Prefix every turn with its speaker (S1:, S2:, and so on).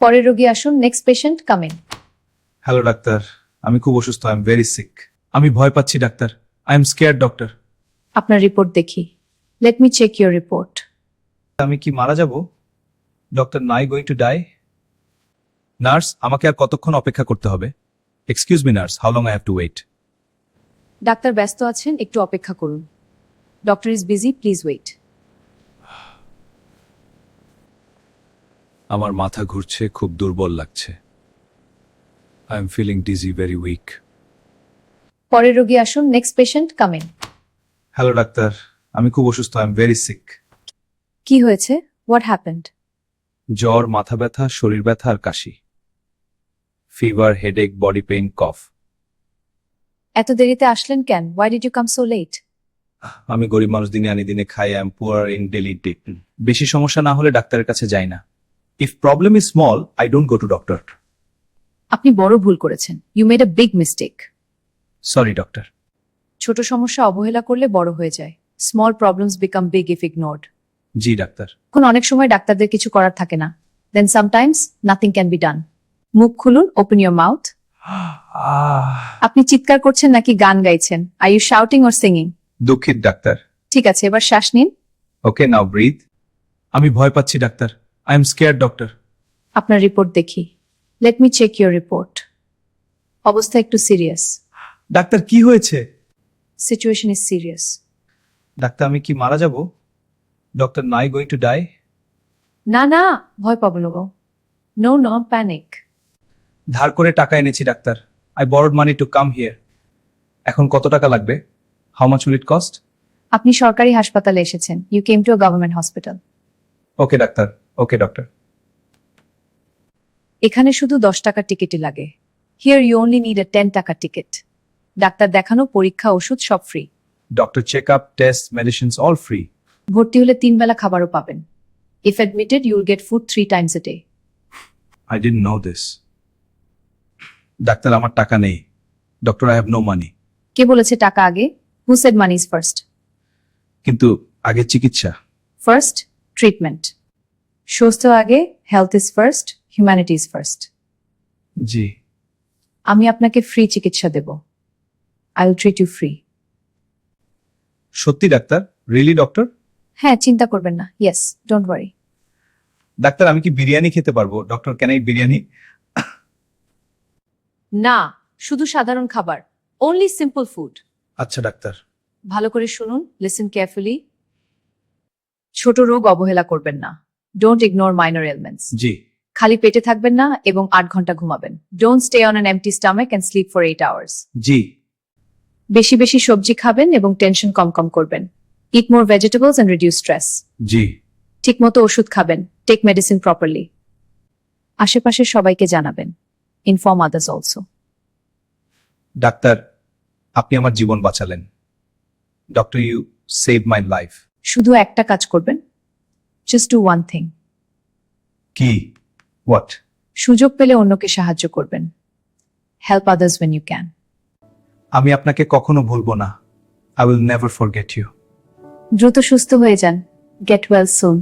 S1: পরের রোগী আসুন। Next patient come in.
S2: Hello doctor, আমি খুব অসুস্থ। I am very sick. আমি ভয় পাচ্ছি ডাক্তার। I am scared doctor.
S1: আপনার রিপোর্ট দেখি। Let me check your report.
S2: আমি কি মারা যাব? ডক্টর নাই গোয়িং টু ডাই? নার্স, আমাকে আর কতক্ষণ অপেক্ষা করতে হবে? Excuse me nurse, how long I have to wait?
S1: ডাক্তার ব্যস্ত আছেন, একটু অপেক্ষা করুন। Doctor is busy, please wait.
S2: আমার মাথা ঘুরছে, খুব দুর্বল লাগছে। I am feeling dizzy, very weak.
S1: পরের রোগী আসুন। Next patient come in.
S2: Hello doctor, আমি খুব অসুস্থ। I am very sick.
S1: কি হয়েছে? What happened?
S2: জ্বর, মাথা ব্যথা, শরীর ব্যথা আর কাশি। Fever, headache, body pain, cough.
S1: এত দেরিতে আসলেন কেন? Why did you come so late?
S2: আমি গরিব মানুষ, দিনে আনি দিনে খাই। I am poor in daily take. বেশি সমস্যা না হলে ডাক্তারের কাছে যাই না। If problem is small, I don't go to doctor.
S1: আপনি বড় ভুল করেছেন। You made a big mistake.
S2: Sorry doctor.
S1: ছোট সমস্যা অবহেলা করলে বড় হয়ে যায়। Small problems become big if ignored.
S2: জি ডাক্তার।
S1: এখন অনেক সময় ডাক্তারদের কিছু করার থাকে না। Then sometimes nothing can be done. মুখ খুলুন, ওপেন ইউর মাউথ। আপনি চিৎকার করছেন নাকি গান গাইছেন? Are you shouting or singing?
S2: দুঃখিত ডাক্তার।
S1: ঠিক আছে, এবার শ্বাস নিন।
S2: Okay, now breathe. আমি ভয় পাচ্ছি ডাক্তার। I am scared doctor.
S1: আপনার রিপোর্ট দেখি। Let me check your report. অবস্থা একটু সিরিয়াস।
S2: ডাক্তার, কি হয়েছে?
S1: Situation is serious.
S2: ডাক্তার, আমি কি মারা যাব? ডক্টর নাই গোয়িং টু ডাই?
S1: না না, ভয় পাবো না গো। No no panic.
S2: ধার করে টাকা এনেছি ডাক্তার। আই বরড মানি টু কাম হিয়ার। এখন কত টাকা লাগবে? How much will it cost?
S1: আপনি সরকারি হাসপাতালে এসেছেন। You came to a government hospital.
S2: Okay ডাক্তার। Okay doctor.
S1: এখানে শুধু 10 টাকার টিকিটই লাগে। Here you only need a 10 টাকার টিকিট। ডাক্তার দেখানো, পরীক্ষা, ওষুধ সব free.
S2: Doctor check up, test, medicines all free.
S1: ভর্তি হলে 3 বেলা খাবারও পাবেন। If admitted you'll get food 3 times a day.
S2: I didn't know this. Doctor, আমার টাকা নেই। Doctor, I have no money.
S1: কে বলেছে টাকা আগে? Who said money is first?
S2: কিন্তু আগে চিকিৎসা।
S1: First treatment. সুস্থ আগে, health is first, humanity is first.
S2: জি।
S1: আমি আপনাকে ফ্রি চিকিৎসা দেব। I will treat you free.
S2: সত্যি ডাক্তার? Really doctor?
S1: হ্যাঁ, চিন্তা করবেন না। Yes, don't worry.
S2: ডাক্তার, আমি কি বিরিয়ানি খেতে পারবো? Doctor, can I biryani?
S1: না, শুধু সাধারণ খাবার। Only simple food.
S2: আচ্ছা ডাক্তার।
S1: ভালো করে শুনুন, লিসেন কেয়ারফুলি। ছোট রোগ অবহেলা করবেন না। Don't ignore minor ailments.
S2: জি।
S1: খালি পেটে থাকবেন না এবং 8 ঘন্টা ঘুমাবেন। Don't stay on an empty stomach and sleep for 8 hours.
S2: জি।
S1: বেশি বেশি সবজি খাবেন এবং টেনশন কম কম করবেন। Eat more vegetables and reduce stress.
S2: জি।
S1: ঠিকমতো ওষুধ খাবেন। Take medicine properly. আশেপাশের সবাইকে জানাবেন। Inform others also.
S2: ডাক্তার, আপনি আমার জীবন বাঁচালেন। Doctor, you save my life.
S1: শুধু একটা কাজ করবেন। Just do one thing.
S2: কি? হোয়াট?
S1: সুযোগ পেলে অন্যকে সাহায্য করবেন। Help others when you can.
S2: আমি আপনাকে কখনো ভুলবো না। I will never forget you.
S1: দ্রুত সুস্থ হয়ে যান। গেট ওয়েল সুন।